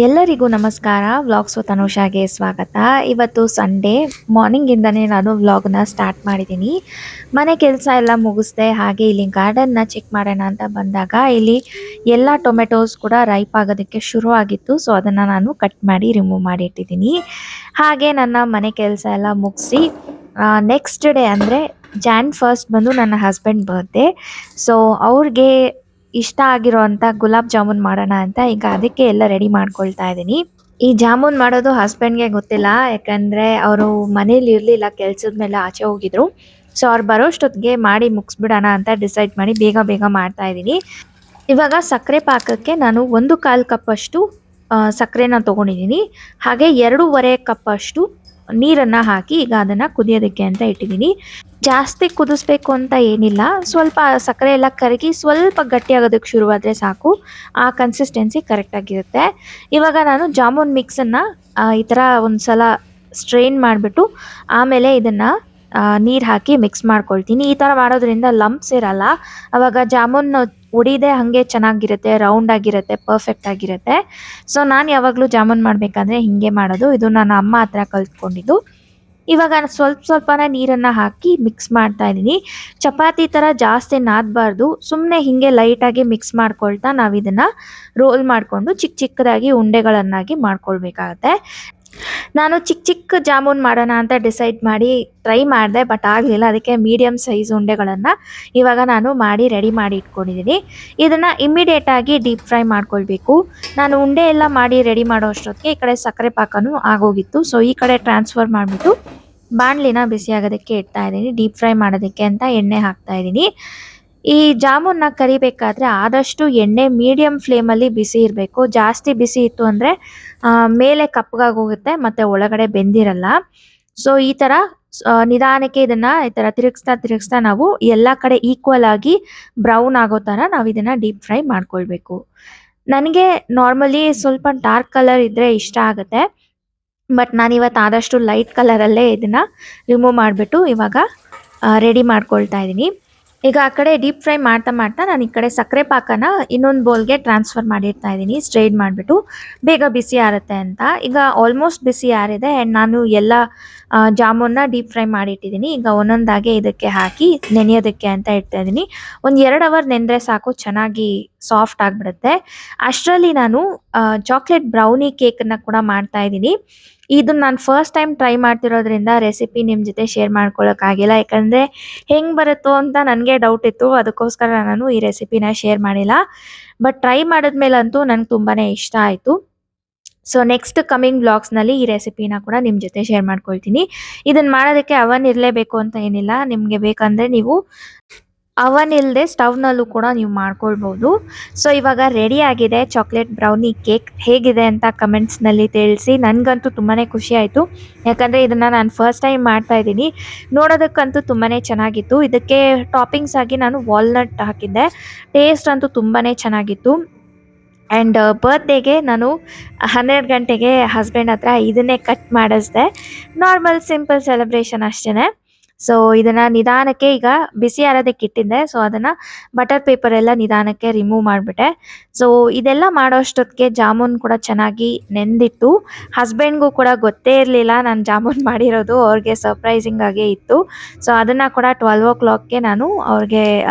ಎಲ್ಲರಿಗೂ ನಮಸ್ಕಾರ. Vlogs with ಅನುಷಾಗೆ ಸ್ವಾಗತ. ಇವತ್ತು ಸಂಡೇ ಮಾರ್ನಿಂಗಿಂದನೇ ನಾನು ವ್ಲಾಗ್ನ ಸ್ಟಾರ್ಟ್ ಮಾಡಿದ್ದೀನಿ. ಮನೆ ಕೆಲಸ ಎಲ್ಲ ಮುಗಿಸ್ದೆ. ಹಾಗೆ ಇಲ್ಲಿ ಗಾರ್ಡನ್ನ ಚೆಕ್ ಮಾಡೋಣ ಅಂತ ಬಂದಾಗ ಇಲ್ಲಿ ಎಲ್ಲ ಟೊಮೆಟೋಸ್ ಕೂಡ ರೈಪ್ ಆಗೋದಕ್ಕೆ ಶುರು ಆಗಿತ್ತು. ಸೊ ಅದನ್ನು ನಾನು ಕಟ್ ಮಾಡಿ ರಿಮೂವ್ ಮಾಡಿ ಇಟ್ಟಿದ್ದೀನಿ. ಹಾಗೆ ನನ್ನ ಮನೆ ಕೆಲಸ ಎಲ್ಲ ಮುಗಿಸಿ ನೆಕ್ಸ್ಟ್ ಡೇ ಅಂದರೆ ಜಾನ್ 1 ಬಂದು ನನ್ನ ಹಸ್ಬೆಂಡ್ ಬರ್ತ್ಡೇ. ಸೊ ಅವ್ರಿಗೆ ಇಷ್ಟ ಆಗಿರೋಂಥ ಗುಲಾಬ್ ಜಾಮೂನ್ ಮಾಡೋಣ ಅಂತ ಈಗ ಅದಕ್ಕೆ ಎಲ್ಲ ರೆಡಿ ಮಾಡ್ಕೊಳ್ತಾ ಇದ್ದೀನಿ. ಈ ಜಾಮೂನ್ ಮಾಡೋದು ಹಸ್ಬೆಂಡ್ಗೆ ಗೊತ್ತಿಲ್ಲ, ಯಾಕಂದ್ರೆ ಅವರು ಮನೇಲಿ ಇರಲಿಲ್ಲ, ಕೆಲ್ಸದ ಮೇಲೆ ಆಚೆ ಹೋಗಿದ್ರು. ಸೊ ಅವ್ರು ಬರೋಷ್ಟೊತ್ತಿಗೆ ಮಾಡಿ ಮುಗಿಸ್ಬಿಡೋಣ ಅಂತ ಡಿಸೈಡ್ ಮಾಡಿ ಬೇಗ ಬೇಗ ಮಾಡ್ತಾ ಇದ್ದೀನಿ. ಇವಾಗ ಸಕ್ಕರೆ ಪಾಕಕ್ಕೆ ನಾನು 1/4 ಕಪ್ ಅಷ್ಟು ಸಕ್ಕರೆನ ತೊಗೊಂಡಿದ್ದೀನಿ. ಹಾಗೆ 2.5 ಕಪ್ ಅಷ್ಟು ನೀರನ್ನು ಹಾಕಿ ಈಗ ಅದನ್ನು ಕುದಿಯೋದಕ್ಕೆ ಅಂತ ಇಟ್ಟಿದ್ದೀನಿ. ಜಾಸ್ತಿ ಕುದಿಸ್ಬೇಕು ಅಂತ ಏನಿಲ್ಲ, ಸ್ವಲ್ಪ ಸಕ್ಕರೆ ಎಲ್ಲ ಕರಗಿ ಸ್ವಲ್ಪ ಗಟ್ಟಿಯಾಗೋದಕ್ಕೆ ಶುರುವಾದರೆ ಸಾಕು. ಆ ಕನ್ಸಿಸ್ಟೆನ್ಸಿ ಕರೆಕ್ಟಾಗಿರುತ್ತೆ. ಇವಾಗ ನಾನು ಜಾಮೂನ್ ಮಿಕ್ಸನ್ನು ಈ ಥರ ಒಂದು ಸಲ ಸ್ಟ್ರೈನ್ ಮಾಡಿಬಿಟ್ಟು ಆಮೇಲೆ ಇದನ್ನು ನೀರು ಹಾಕಿ ಮಿಕ್ಸ್ ಮಾಡ್ಕೊಳ್ತೀನಿ. ಈ ಥರ ಮಾಡೋದ್ರಿಂದ ಲಂಪ್ಸ್ ಇರಲ್ಲ, ಆವಾಗ ಜಾಮೂನ್ ಉಡಿದೆ ಹಾಗೆ ಚೆನ್ನಾಗಿರುತ್ತೆ, ರೌಂಡ್ ಆಗಿರುತ್ತೆ, ಪರ್ಫೆಕ್ಟ್ ಆಗಿರುತ್ತೆ. ಸೊ ನಾನು ಯಾವಾಗಲೂ ಜಾಮೂನ್ ಮಾಡಬೇಕಾದ್ರೆ ಹೀಗೆ ಮಾಡೋದು. ಇದು ನನ್ನ ಅಮ್ಮ ಹತ್ರ ಕಲ್ತ್ಕೊಂಡಿದ್ದು. ಇವಾಗ ಸ್ವಲ್ಪ ಸ್ವಲ್ಪನೇ ನೀರನ್ನು ಹಾಕಿ ಮಿಕ್ಸ್ ಮಾಡ್ತಾ ಇದ್ದೀನಿ. ಚಪಾತಿ ಥರ ಜಾಸ್ತಿ ನಾದಬಾರ್ದು, ಸುಮ್ಮನೆ ಹೀಗೆ ಲೈಟಾಗಿ ಮಿಕ್ಸ್ ಮಾಡ್ಕೊಳ್ತಾ ನಾವು ಇದನ್ನು ರೋಲ್ ಮಾಡಿಕೊಂಡು ಚಿಕ್ಕ ಚಿಕ್ಕದಾಗಿ ಉಂಡೆಗಳನ್ನಾಗಿ ಮಾಡ್ಕೊಳ್ಬೇಕಾಗತ್ತೆ. ನಾನು ಚಿಕ್ಕ ಚಿಕ್ಕ ಜಾಮೂನ್ ಮಾಡೋಣ ಅಂತ ಡಿಸೈಡ್ ಮಾಡಿ ಟ್ರೈ ಮಾಡಿದೆ, ಬಟ್ ಆಗಲಿಲ್ಲ. ಅದಕ್ಕೆ ಮೀಡಿಯಮ್ ಸೈಜ್ ಉಂಡೆಗಳನ್ನು ಇವಾಗ ನಾನು ಮಾಡಿ ರೆಡಿ ಮಾಡಿ ಇಟ್ಕೊಂಡಿದ್ದೀನಿ. ಇದನ್ನು ಇಮ್ಮಿಡಿಯೇಟಾಗಿ ಡೀಪ್ ಫ್ರೈ ಮಾಡ್ಕೊಳ್ಬೇಕು. ನಾನು ಉಂಡೆ ಎಲ್ಲ ಮಾಡಿ ರೆಡಿ ಮಾಡೋ ಅಷ್ಟೊತ್ತಿಗೆ ಈ ಕಡೆ ಸಕ್ಕರೆ ಪಾಕನೂ ಆಗೋಗಿತ್ತು. ಸೊ ಈ ಕಡೆ ಟ್ರಾನ್ಸ್ಫರ್ ಮಾಡಿಬಿಟ್ಟು ಬಾಣಲಿನ ಬಿಸಿ ಆಗೋದಕ್ಕೆ ಇಡ್ತಾ ಇದ್ದೀನಿ. ಡೀಪ್ ಫ್ರೈ ಮಾಡೋದಕ್ಕೆ ಅಂತ ಎಣ್ಣೆ ಹಾಕ್ತಾ ಇದ್ದೀನಿ. ಈ ಜಾಮೂನ್ನ ಕರಿಬೇಕಾದ್ರೆ ಆದಷ್ಟು ಎಣ್ಣೆ ಮೀಡಿಯಮ್ ಫ್ಲೇಮಲ್ಲಿ ಬಿಸಿ ಇರಬೇಕು. ಜಾಸ್ತಿ ಬಿಸಿ ಇತ್ತು ಅಂದರೆ ಮೇಲೆ ಕಪ್ಪಗಾಗಿ ಹೋಗುತ್ತೆ ಮತ್ತು ಒಳಗಡೆ ಬೆಂದಿರಲ್ಲ. ಸೊ ಈ ಥರ ನಿಧಾನಕ್ಕೆ ಇದನ್ನು ಈ ಥರ ತಿರುಗಿಸ್ತಾ ತಿರುಗಿಸ್ತಾ ನಾವು ಎಲ್ಲ ಕಡೆ ಈಕ್ವಲ್ ಆಗಿ ಬ್ರೌನ್ ಆಗೋ ಥರ ನಾವು ಇದನ್ನು ಡೀಪ್ ಫ್ರೈ ಮಾಡ್ಕೊಳ್ಬೇಕು. ನನಗೆ ನಾರ್ಮಲಿ ಸ್ವಲ್ಪ ಡಾರ್ಕ್ ಕಲರ್ ಇದ್ದರೆ ಇಷ್ಟ ಆಗುತ್ತೆ, ಬಟ್ ನಾನಿವತ್ತು ಆದಷ್ಟು ಲೈಟ್ ಕಲರಲ್ಲೇ ಇದನ್ನು ರಿಮೂವ್ ಮಾಡಿಬಿಟ್ಟು ಇವಾಗ ರೆಡಿ ಮಾಡ್ಕೊಳ್ತಾ ಇದ್ದೀನಿ. ಈಗ ಆ ಕಡೆ ಡೀಪ್ ಫ್ರೈ ಮಾಡ್ತಾ ಮಾಡ್ತಾ ನಾನು ಈ ಕಡೆ ಸಕ್ಕರೆ ಪಾಕನ ಇನ್ನೊಂದು ಬೌಲ್ಗೆ ಟ್ರಾನ್ಸ್ಫರ್ ಮಾಡಿರ್ತಾ ಇದ್ದೀನಿ, ಸ್ಟ್ರೈನ್ ಮಾಡಿಬಿಟ್ಟು ಬೇಗ ಬಿಸಿ ಆರುತ್ತೆ ಅಂತ. ಈಗ ಆಲ್ಮೋಸ್ಟ್ ಬಿಸಿ ಆರಿದೆ ಆ್ಯಂಡ್ ನಾನು ಎಲ್ಲ ಜಾಮೂನ್ನ ಡೀಪ್ ಫ್ರೈ ಮಾಡಿಟ್ಟಿದ್ದೀನಿ. ಈಗ ಒಂದೊಂದಾಗೆ ಇದಕ್ಕೆ ಹಾಕಿ ನೆನೆಯೋದಕ್ಕೆ ಅಂತ ಇಡ್ತಾ ಇದ್ದೀನಿ. ಒಂದು 2 ಅವರ್ ನೆಂದರೆ ಸಾಕು, ಚೆನ್ನಾಗಿ ಸಾಫ್ಟ್ ಆಗಿಬಿಡುತ್ತೆ. ಅಷ್ಟರಲ್ಲಿ ನಾನು ಚಾಕ್ಲೇಟ್ ಬ್ರೌನಿ ಕೇಕನ್ನು ಕೂಡ ಮಾಡ್ತಾ ಇದ್ದೀನಿ. ಇದು ನಾನು ಫಸ್ಟ್ ಟೈಮ್ ಟ್ರೈ ಮಾಡ್ತಿರೋದ್ರಿಂದ ರೆಸಿಪಿ ನಿಮ್ಮ ಜೊತೆ ಶೇರ್ ಮಾಡ್ಕೊಳ್ಳೋಕ್ಕಾಗಿಲ್ಲ, ಯಾಕಂದರೆ ಹೆಂಗೆ ಬರುತ್ತೋ ಅಂತ ನನಗೆ ಡೌಟ್ ಇತ್ತು. ಅದಕ್ಕೋಸ್ಕರ ನಾನು ಈ ರೆಸಿಪಿನ ಶೇರ್ ಮಾಡಿಲ್ಲ. ಬಟ್ ಟ್ರೈ ಮಾಡಿದ್ಮೇಲಂತೂ ನನಗೆ ತುಂಬಾ ಇಷ್ಟ ಆಯಿತು. ಸೊ ನೆಕ್ಸ್ಟ್ ಕಮಿಂಗ್ ಬ್ಲಾಗ್ಸ್ನಲ್ಲಿ ಈ ರೆಸಿಪಿನ ಕೂಡ ನಿಮ್ಮ ಜೊತೆ ಶೇರ್ ಮಾಡ್ಕೊಳ್ತೀನಿ. ಇದನ್ನು ಮಾಡೋದಕ್ಕೆ ಅವನ್ ಇರಲೇಬೇಕು ಅಂತ ಏನಿಲ್ಲ, ನಿಮಗೆ ಬೇಕಂದರೆ ನೀವು ಅವನ್ ಇಲ್ಲದೆ ಸ್ಟವ್ನಲ್ಲೂ ಕೂಡ ನೀವು ಮಾಡ್ಕೊಳ್ಬೋದು. ಸೊ ಇವಾಗ ರೆಡಿ ಆಗಿದೆ ಚಾಕ್ಲೇಟ್ ಬ್ರೌನಿ ಕೇಕ್. ಹೇಗಿದೆ ಅಂತ ಕಮೆಂಟ್ಸ್ನಲ್ಲಿ ತಿಳಿಸಿ. ನನಗಂತೂ ತುಂಬಾ ಖುಷಿ ಆಯಿತು, ಯಾಕಂದರೆ ಇದನ್ನು ನಾನು ಫಸ್ಟ್ ಟೈಮ್ ಮಾಡ್ತಾ ಇದ್ದೀನಿ. ನೋಡೋದಕ್ಕಂತೂ ತುಂಬಾ ಚೆನ್ನಾಗಿತ್ತು. ಇದಕ್ಕೆ ಟಾಪಿಂಗ್ಸ್ ಆಗಿ ನಾನು ವಾಲ್ನಟ್ ಹಾಕಿದ್ದೆ. ಟೇಸ್ಟ್ ಅಂತೂ ತುಂಬಾ ಚೆನ್ನಾಗಿತ್ತು. ಆ್ಯಂಡ್ ಬರ್ತ್ಡೇಗೆ ನಾನು 12 ಗಂಟೆಗೆ ಹಸ್ಬೆಂಡ್ ಹತ್ರ ಇದನ್ನೇ ಕಟ್ ಮಾಡಿಸ್ದೆ. ನಾರ್ಮಲ್ ಸಿಂಪಲ್ ಸೆಲೆಬ್ರೇಷನ್ ಅಷ್ಟೇ. ಸೊ ಇದನ್ನು ನಿಧಾನಕ್ಕೆ ಈಗ ಬಿಸಿ ಆರೋದಕ್ಕೆ ಇಟ್ಟಿದ್ದೆ. ಸೊ ಅದನ್ನು ಬಟರ್ ಪೇಪರ್ ಎಲ್ಲ ನಿಧಾನಕ್ಕೆ ರಿಮೂವ್ ಮಾಡಿಬಿಟ್ಟೆ. ಸೊ ಇದೆಲ್ಲ ಮಾಡೋ ಅಷ್ಟೊತ್ತಿಗೆ ಜಾಮೂನ್ ಕೂಡ ಚೆನ್ನಾಗಿ ನೆಂದಿತ್ತು. ಹಸ್ಬೆಂಡ್ಗೂ ಕೂಡ ಗೊತ್ತೇ ಇರಲಿಲ್ಲ ನಾನು ಜಾಮೂನ್ ಮಾಡಿರೋದು, ಅವ್ರಿಗೆ ಸರ್ಪ್ರೈಸಿಂಗ್ ಆಗೇ ಇತ್ತು. ಸೊ ಅದನ್ನು ಕೂಡ 12 ಓ ಕ್ಲಾಕ್ಗೆ ನಾನು ಅವ್ರಿಗೆ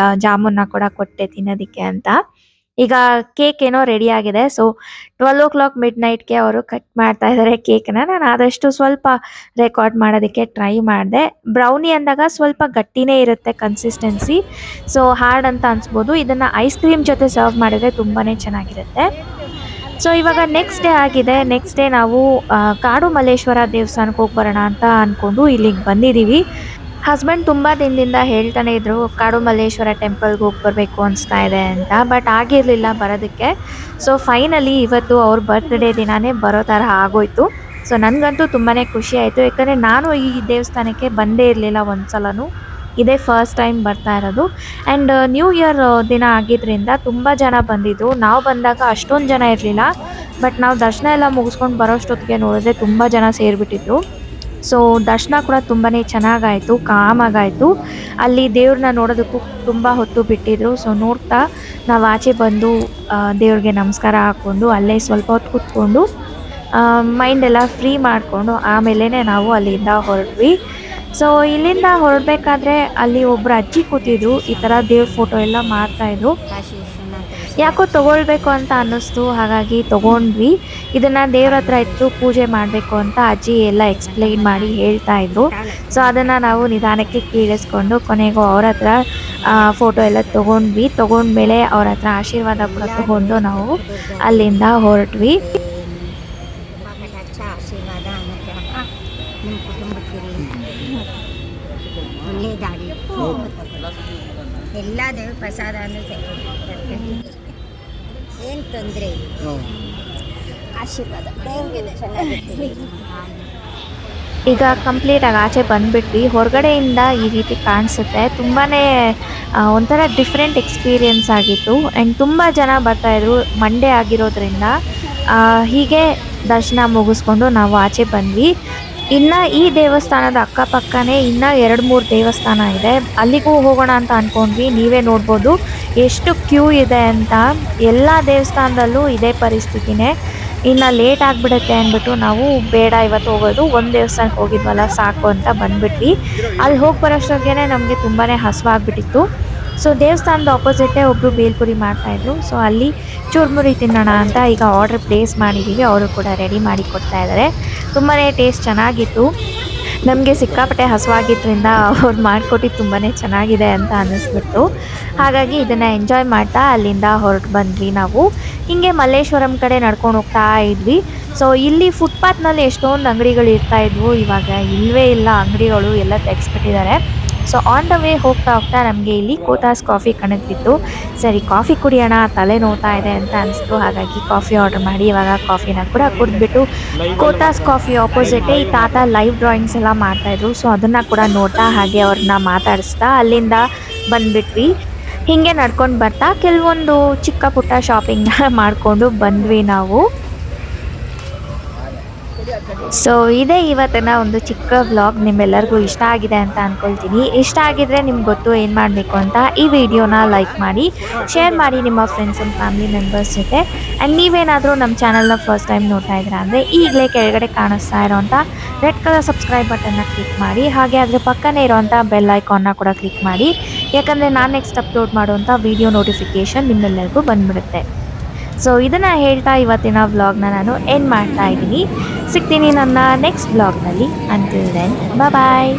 ಜಾಮೂನ್ನ ಕೂಡ ಕೊಟ್ಟೆ ತಿನ್ನೋದಕ್ಕೆ ಅಂತ. ಈಗ ಕೇಕ್ ಏನೋ ರೆಡಿ ಆಗಿದೆ. ಸೊ 12 ಓ ಕ್ಲಾಕ್ ಮಿಡ್ ನೈಟ್ಗೆ ಅವರು ಕಟ್ ಮಾಡ್ತಾ ಇದ್ದಾರೆ ಕೇಕ್ನ. ನಾನು ಆದಷ್ಟು ಸ್ವಲ್ಪ ರೆಕಾರ್ಡ್ ಮಾಡೋದಕ್ಕೆ ಟ್ರೈ ಮಾಡಿದೆ. ಬ್ರೌನಿ ಅಂದಾಗ ಸ್ವಲ್ಪ ಗಟ್ಟಿನೇ ಇರುತ್ತೆ ಕನ್ಸಿಸ್ಟೆನ್ಸಿ, ಸೊ ಹಾರ್ಡ್ ಅಂತ ಅನಿಸ್ಬೋದು. ಇದನ್ನು ಐಸ್ ಕ್ರೀಮ್ ಜೊತೆ ಸರ್ವ್ ಮಾಡಿದರೆ ತುಂಬಾ ಚೆನ್ನಾಗಿರುತ್ತೆ. ಸೊ ಇವಾಗ ನೆಕ್ಸ್ಟ್ ಡೇ ಆಗಿದೆ. ನೆಕ್ಸ್ಟ್ ಡೇ ನಾವು ಕಾಡು ಮಲ್ಲೇಶ್ವರ ದೇವಸ್ಥಾನಕ್ಕೆ ಹೋಗಿ ಬರೋಣ ಅಂತ ಅಂದ್ಕೊಂಡು ಇಲ್ಲಿಗೆ ಬಂದಿದ್ದೀವಿ. ಹಸ್ಬೆಂಡ್ ತುಂಬ ದಿನದಿಂದ ಹೇಳ್ತಾನೆ ಇದ್ರು ಕಾಡು ಮಲ್ಲೇಶ್ವರ ಟೆಂಪಲ್ಗೆ ಹೋಗಿ ಬರಬೇಕು ಅನಿಸ್ತಾ ಇದೆ ಅಂತ, ಬಟ್ ಆಗಿರಲಿಲ್ಲ ಬರೋದಕ್ಕೆ. ಸೊ ಫೈನಲಿ ಇವತ್ತು ಅವ್ರ ಬರ್ತ್ಡೇ ದಿನಾನೇ ಬರೋ ಥರ ಆಗೋಯ್ತು. ಸೊ ನನಗಂತೂ ತುಂಬಾ ಖುಷಿ ಆಯಿತು, ಯಾಕಂದರೆ ನಾನು ಈ ದೇವಸ್ಥಾನಕ್ಕೆ ಬಂದೇ ಇರಲಿಲ್ಲ ಒಂದು ಸಲನೂ. ಇದೇ ಫಸ್ಟ್ ಟೈಮ್ ಬರ್ತಾ ಇರೋದು. ಆ್ಯಂಡ್ ನ್ಯೂ ಇಯರ್ ದಿನ ಆಗಿದ್ದರಿಂದ ತುಂಬ ಜನ ಬಂದಿದ್ದು. ನಾವು ಬಂದಾಗ ಅಷ್ಟೊಂದು ಜನ ಇರಲಿಲ್ಲ, ಬಟ್ ನಾವು ದರ್ಶನ ಎಲ್ಲ ಮುಗಿಸ್ಕೊಂಡು ಬರೋಷ್ಟೊತ್ತಿಗೆ ನೋಡಿದ್ರೆ ತುಂಬ ಜನ ಸೇರಿಬಿಟ್ಟಿದ್ರು. ಸೊ ದರ್ಶನ ಕೂಡ ತುಂಬಾ ಚೆನ್ನಾಗಾಯಿತು, ಕಾಮಾಗಾಯಿತು. ಅಲ್ಲಿ ದೇವ್ರನ್ನ ನೋಡೋದಕ್ಕೂ ತುಂಬ ಹೊತ್ತು ಬಿಟ್ಟಿದ್ರು. ಸೊ ನೋಡ್ತಾ ನಾವು ಆಚೆ ಬಂದು ದೇವ್ರಿಗೆ ನಮಸ್ಕಾರ ಹಾಕ್ಕೊಂಡು ಅಲ್ಲೇ ಸ್ವಲ್ಪ ಹೊತ್ತು ಕೂತ್ಕೊಂಡು ಮೈಂಡ್ ಎಲ್ಲ ಫ್ರೀ ಮಾಡಿಕೊಂಡು ಆಮೇಲೆ ನಾವು ಅಲ್ಲಿಂದ ಹೊರಟ್ವಿ. ಸೊ ಇಲ್ಲಿಂದ ಹೊರಡ್ಬೇಕಾದ್ರೆ ಅಲ್ಲಿ ಒಬ್ರು ಅಜ್ಜಿ ಕೂತಿದ್ರು, ಈ ಥರ ದೇವ್ರ ಫೋಟೋ ಎಲ್ಲ ಮಾಡ್ತಾಯಿದ್ರು. ಕಾಶಿ ವಿಶ್ವನಾಥ ಯಾಕೋ ತಗೊಳ್ಬೇಕು ಅಂತ ಅನ್ನಿಸ್ತು, ಹಾಗಾಗಿ ತಗೊಂಡ್ವಿ. ಇದನ್ನು ದೇವ್ರ ಹತ್ರ ಇಟ್ಟು ಪೂಜೆ ಮಾಡಬೇಕು ಅಂತ ಅಜ್ಜಿ ಎಲ್ಲ ಎಕ್ಸ್ಪ್ಲೈನ್ ಮಾಡಿ ಹೇಳ್ತಾ ಇದ್ರು. ಸೊ ಅದನ್ನು ನಾವು ನಿಧಾನಕ್ಕೆ ಕೇಳಿಸ್ಕೊಂಡು ಕೊನೆಗೂ ಅವ್ರ ಹತ್ರ ಫೋಟೋ ಎಲ್ಲ ತೊಗೊಂಡ್ಮೇಲೆ ಅವ್ರ ಹತ್ರ ಆಶೀರ್ವಾದ ಕೂಡ ತಗೊಂಡು ನಾವು ಅಲ್ಲಿಂದ ಹೊರಟ್ವಿ. ಕಟಾಕ್ಷ ಆಶೀರ್ವಾದ ಅನುಗ್ರಹ ನಿಮ್ಮ ಕುಟುಂಬಕ್ಕೆ ಒಳ್ಳೆ ದಾರಿ ಎಲ್ಲ ದೇವ್ರ ಪ್ರಸಾದನೂ ಸಿಗುತ್ತೆ, ಏನು ತೊಂದರೆ ಇಲ್ಲ. ಆಶೀರ್ವಾದ ದೇವ್ರಿಗೆ ಚೆನ್ನಾಗಿರ್ತೀವಿ. ಈಗ ಕಂಪ್ಲೀಟಾಗಿ ಆಚೆ ಬಂದುಬಿಟ್ವಿ. ಹೊರಗಡೆಯಿಂದ ಈ ರೀತಿ ಕಾಣಿಸುತ್ತೆ, ತುಂಬಾ ಒಂಥರ ಡಿಫ್ರೆಂಟ್ ಎಕ್ಸ್ಪೀರಿಯೆನ್ಸ್ ಆಗಿತ್ತು. ಆ್ಯಂಡ್ ತುಂಬ ಜನ ಬರ್ತಾಯಿದ್ರು ಮಂಡೇ ಆಗಿರೋದ್ರಿಂದ. ಹೀಗೆ ದರ್ಶನ ಮುಗಿಸ್ಕೊಂಡು ನಾವು ಆಚೆ ಬಂದ್ವಿ. ಇನ್ನು ಈ ದೇವಸ್ಥಾನದ ಅಕ್ಕಪಕ್ಕನೇ ಇನ್ನೂ 2-3 ದೇವಸ್ಥಾನ ಇದೆ, ಅಲ್ಲಿಗೂ ಹೋಗೋಣ ಅಂತ ಅಂದ್ಕೊಂಡ್ವಿ. ನೀವೇ ನೋಡ್ಬೋದು ಎಷ್ಟು ಕ್ಯೂ ಇದೆ ಅಂತ. ಎಲ್ಲ ದೇವಸ್ಥಾನದಲ್ಲೂ ಇದೇ ಪರಿಸ್ಥಿತಿನೇ. ಇನ್ನು ಲೇಟ್ ಆಗಿಬಿಡುತ್ತೆ ಅಂದ್ಬಿಟ್ಟು ನಾವು ಬೇಡ ಇವತ್ತು ಹೋಗೋದು, ಒಂದು ದೇವಸ್ಥಾನಕ್ಕೆ ಹೋಗಿದ್ವಲ್ಲ ಸಾಕು ಅಂತ ಬಂದುಬಿಟ್ವಿ. ಅಲ್ಲಿ ಹೋಗಿ ಬರೋಷ್ಟೊತ್ತಿಗೆ ನಮಗೆ ತುಂಬಾ ಹಸಿವಾಗ್ಬಿಟ್ಟಿತ್ತು. ಸೊ ದೇವಸ್ಥಾನದ ಆಪೋಸಿಟೇ ಒಬ್ಬರು ಬೇಲ್ಪುರಿ ಮಾಡ್ತಾಯಿದ್ರು. ಸೊ ಅಲ್ಲಿ ಚೂರ್ಮುರಿ ತಿನ್ನೋಣ ಅಂತ ಈಗ ಆರ್ಡ್ರ್ ಪ್ಲೇಸ್ ಮಾಡಿದ್ದೀವಿ. ಅವರು ಕೂಡ ರೆಡಿ ಮಾಡಿ ಕೊಡ್ತಾ ಇದ್ದಾರೆ. ತುಂಬಾ ಟೇಸ್ಟ್ ಚೆನ್ನಾಗಿತ್ತು. ನಮಗೆ ಸಿಕ್ಕಾಪಟ್ಟೆ ಹಸುವಾಗಿದ್ದರಿಂದ ಅವ್ರು ಮಾಡಿಕೊಟ್ಟಿದ್ದು ತುಂಬಾ ಚೆನ್ನಾಗಿದೆ ಅಂತ ಅನ್ನಿಸ್ಬಿಟ್ಟು, ಹಾಗಾಗಿ ಇದನ್ನು ಎಂಜಾಯ್ ಮಾಡ್ತಾ ಅಲ್ಲಿಂದ ಹೊರಟು ಬಂದ್ವಿ. ನಾವು ಹೀಗೆ ಮಲ್ಲೇಶ್ವರಂ ಕಡೆ ನಡ್ಕೊಂಡು ಹೋಗ್ತಾ ಇದ್ವಿ. ಸೊ ಇಲ್ಲಿ ಫುಟ್ಪಾತ್ನಲ್ಲಿ ಎಷ್ಟೊಂದು ಅಂಗಡಿಗಳು ಇರ್ತಾಯಿದ್ವು, ಇವಾಗ ಇಲ್ಲವೇ ಇಲ್ಲ, ಅಂಗಡಿಗಳು ಎಲ್ಲ ತೆಗೆಸ್ಬಿಟ್ಟಿದ್ದಾರೆ. ಸೊ ಆನ್ ದ ವೇ ಹೋಗ್ತಾ ನಮಗೆ ಇಲ್ಲಿ ಕೋತಾಸ್ ಕಾಫಿ ಕಣಕ್ಬಿತ್ತು. ಸರಿ ಕಾಫಿ ಕುಡಿಯೋಣ, ತಲೆ ನೋವ್ತಾ ಇದೆ ಅಂತ ಅನಿಸ್ತು, ಹಾಗಾಗಿ ಕಾಫಿ ಆರ್ಡರ್ ಮಾಡಿ ಇವಾಗ ಕಾಫಿನ ಕೂಡ ಕುಡಿದ್ಬಿಟ್ಟು ಕೋತಾಸ್ ಕಾಫಿ ಆಪೋಸಿಟೇ ಈ ತಾತ ಲೈವ್ ಡ್ರಾಯಿಂಗ್ಸ್ ಎಲ್ಲ ಮಾಡ್ತಾಯಿದ್ರು. ಸೊ ಅದನ್ನು ಕೂಡ ನೋಡ್ತಾ ಹಾಗೆ ಅವ್ರನ್ನ ಮಾತಾಡಿಸ್ತಾ ಅಲ್ಲಿಂದ ಬಂದುಬಿಟ್ವಿ. ಹೀಗೆ ನಡ್ಕೊಂಡು ಬರ್ತಾ ಕೆಲವೊಂದು ಚಿಕ್ಕ ಪುಟ್ಟ ಶಾಪಿಂಗ್ನ ಮಾಡಿಕೊಂಡು ಬಂದ್ವಿ ನಾವು. ಸೊ ಇದೇ ಇವತ್ತಿನ ಒಂದು ಚಿಕ್ಕ ವ್ಲಾಗ್. ನಿಮ್ಮೆಲ್ಲರಿಗೂ ಇಷ್ಟ ಆಗಿದೆ ಅಂತ ಅಂದ್ಕೊಳ್ತೀನಿ. ಇಷ್ಟ ಆಗಿದ್ರೆ ನಿಮ್ಗೆ ಗೊತ್ತು ಏನು ಮಾಡಬೇಕು ಅಂತ. ಈ ವಿಡಿಯೋನ ಲೈಕ್ ಮಾಡಿ, ಶೇರ್ ಮಾಡಿ ನಿಮ್ಮ ಫ್ರೆಂಡ್ಸ್ ಆ್ಯಂಡ್ ಫ್ಯಾಮಿಲಿ ಮೆಂಬರ್ಸ್ ಜೊತೆ. ಆ್ಯಂಡ್ ನೀವೇನಾದರೂ ನಮ್ಮ ಚಾನಲ್ನ ಫಸ್ಟ್ ಟೈಮ್ ನೋಡ್ತಾ ಇದ್ದೀರಾ ಅಂದರೆ ಈಗಲೇ ಕೆಳಗಡೆ ಕಾಣಿಸ್ತಾ ಇರೋವಂಥ ರೆಡ್ ಕಲರ್ ಸಬ್ಸ್ಕ್ರೈಬ್ ಬಟನ್ನ ಕ್ಲಿಕ್ ಮಾಡಿ, ಹಾಗೆ ಅದರ ಪಕ್ಕನೇ ಇರೋವಂಥ ಬೆಲ್ ಐಕಾನ್ನ ಕೂಡ ಕ್ಲಿಕ್ ಮಾಡಿ. ಯಾಕಂದರೆ ನಾನು ನೆಕ್ಸ್ಟ್ ಅಪ್ಲೋಡ್ ಮಾಡುವಂಥ ವಿಡಿಯೋ ನೋಟಿಫಿಕೇಷನ್ ನಿಮ್ಮೆಲ್ಲರಿಗೂ ಬಂದುಬಿಡುತ್ತೆ. ಸೊ ಇದನ್ನು ಹೇಳ್ತಾ ಇವತ್ತಿನ ವ್ಲಾಗ್ನ ನಾನು ಎಂಡ್ ಮಾಡ್ತಾ ಇದ್ದೀನಿ. ಸಿಗ್ತೀನಿ ನನ್ನ ನೆಕ್ಸ್ಟ್ ವ್ಲಾಗ್ನಲ್ಲಿ. ಅಂಟಿಲ್ ದೆನ್ ಬಾಯ್.